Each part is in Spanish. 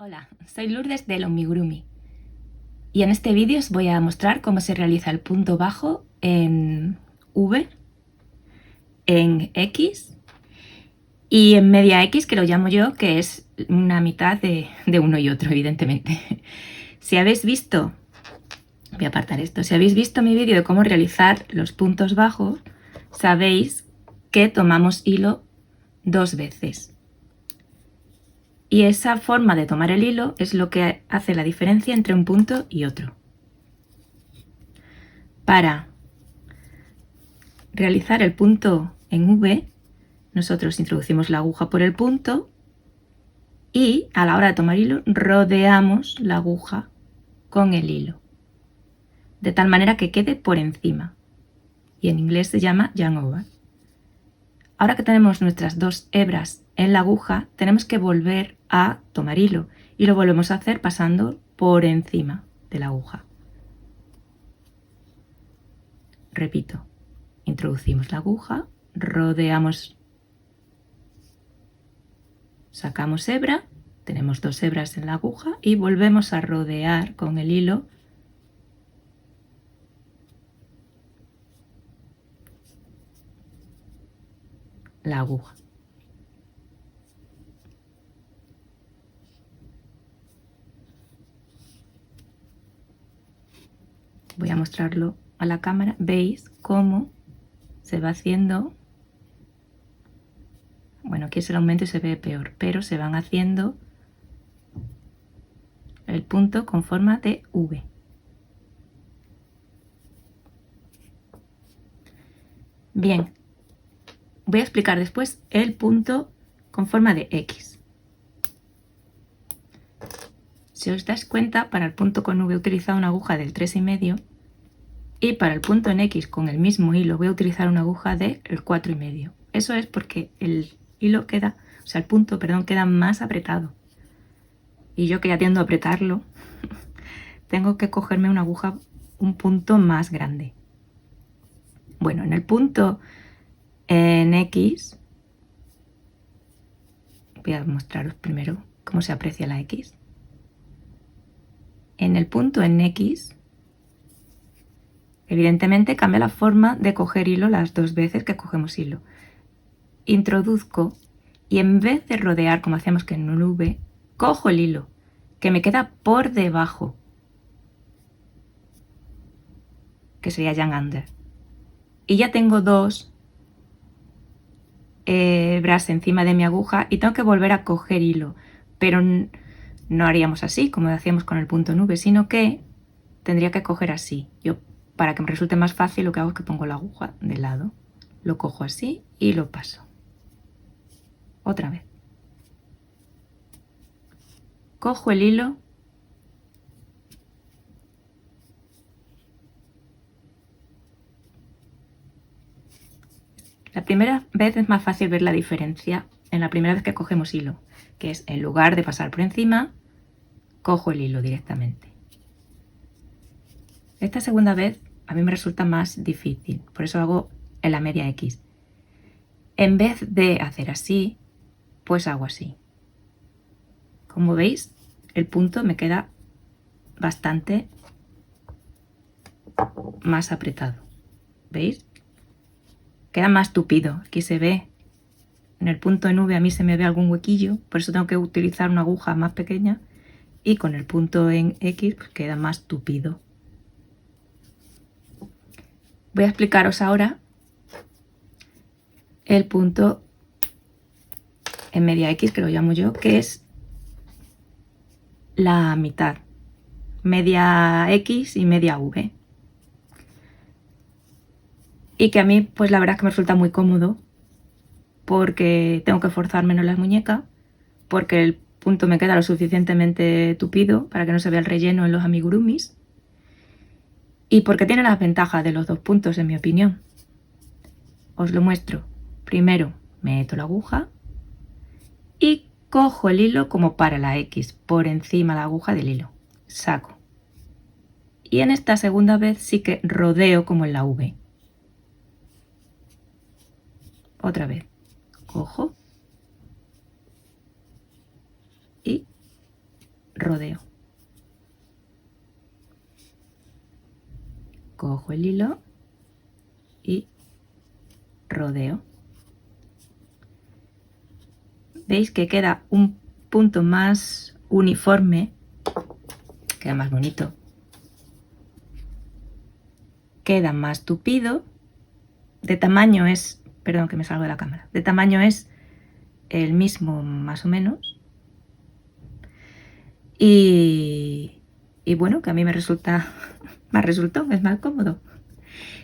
Hola, soy Lourdes del Omigurumi y en este vídeo os voy a mostrar cómo se realiza el punto bajo en V, en X y en media X, que lo llamo yo, que es una mitad de uno y otro, evidentemente. Si habéis visto, voy a apartar esto, si habéis visto mi vídeo de cómo realizar los puntos bajos, sabéis que tomamos hilo dos veces. Y esa forma de tomar el hilo es lo que hace la diferencia entre un punto y otro. Para realizar el punto en V, nosotros introducimos la aguja por el punto y a la hora de tomar hilo rodeamos la aguja con el hilo, de tal manera que quede por encima. Y en inglés se llama yarn over. Ahora que tenemos nuestras dos hebras en la aguja, tenemos que volver a tomar hilo y lo volvemos a hacer pasando por encima de la aguja. Repito, introducimos la aguja, rodeamos, sacamos hebra, tenemos dos hebras en la aguja y volvemos a rodear con el hilo la aguja. Voy a mostrarlo a la cámara. Veis cómo se va haciendo, bueno, aquí es el aumento y se ve peor, pero se van haciendo el punto con forma de V. Bien, voy a explicar después el punto con forma de X. Si os dais cuenta, para el punto con V he utilizado una aguja del 3,5 y para el punto en X con el mismo hilo voy a utilizar una aguja del 4,5. Eso es porque el hilo queda, o sea, el punto, perdón, queda más apretado. Y yo que ya tiendo a apretarlo, tengo que cogerme una aguja, un punto más grande. Bueno, en el punto en X, voy a mostraros primero cómo se aprecia la X. En el punto en X, evidentemente cambia la forma de coger hilo las dos veces que cogemos hilo. Introduzco y en vez de rodear como hacemos que en un V, cojo el hilo que me queda por debajo, que sería yarn under. Y ya tengo dos hebras encima de mi aguja y tengo que volver a coger hilo, pero no haríamos así como hacíamos con el punto en V, sino que tendría que coger así. Yo, para que me resulte más fácil, lo que hago es que pongo la aguja de lado, lo cojo así y lo paso. Otra vez. Cojo el hilo, la primera vez es más fácil ver la diferencia en la primera vez que cogemos hilo, que es en lugar de pasar por encima, cojo el hilo directamente. Esta segunda vez a mí me resulta más difícil, por eso hago en la media X. En vez de hacer así, pues hago así. Como veis, el punto me queda bastante más apretado. ¿Veis? Queda más tupido. Aquí se ve, en el punto en V a mí se me ve algún huequillo, por eso tengo que utilizar una aguja más pequeña, y con el punto en X pues queda más tupido. Voy a explicaros ahora el punto en media X, que lo llamo yo, que es la mitad, media X y media V. Y que a mí, pues la verdad es que me resulta muy cómodo, porque tengo que forzar menos las muñecas, porque el punto me queda lo suficientemente tupido para que no se vea el relleno en los amigurumis, y porque tiene las ventajas de los dos puntos, en mi opinión. Os lo muestro. Primero meto la aguja y cojo el hilo como para la X, por encima de la aguja del hilo. Saco. Y en esta segunda vez sí que rodeo como en la V. Otra vez. Cojo. Y rodeo. Cojo el hilo y rodeo. ¿Veis que queda un punto más uniforme? Queda más bonito. Queda más tupido. De tamaño es, perdón que me salgo de la cámara, de tamaño es el mismo más o menos. Y bueno, que a mí me resultó, es más cómodo.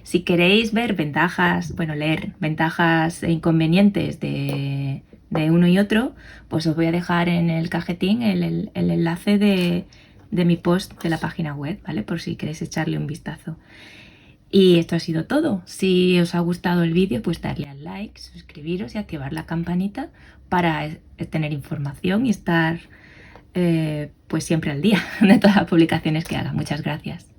Si queréis ver ventajas, bueno, leer ventajas e inconvenientes de uno y otro, pues os voy a dejar en el cajetín el enlace de mi post de la página web, ¿vale? Por si queréis echarle un vistazo. Y esto ha sido todo. Si os ha gustado el vídeo, pues darle al like, suscribiros y activar la campanita para tener información y estar pues siempre al día de todas las publicaciones que haga. Muchas gracias.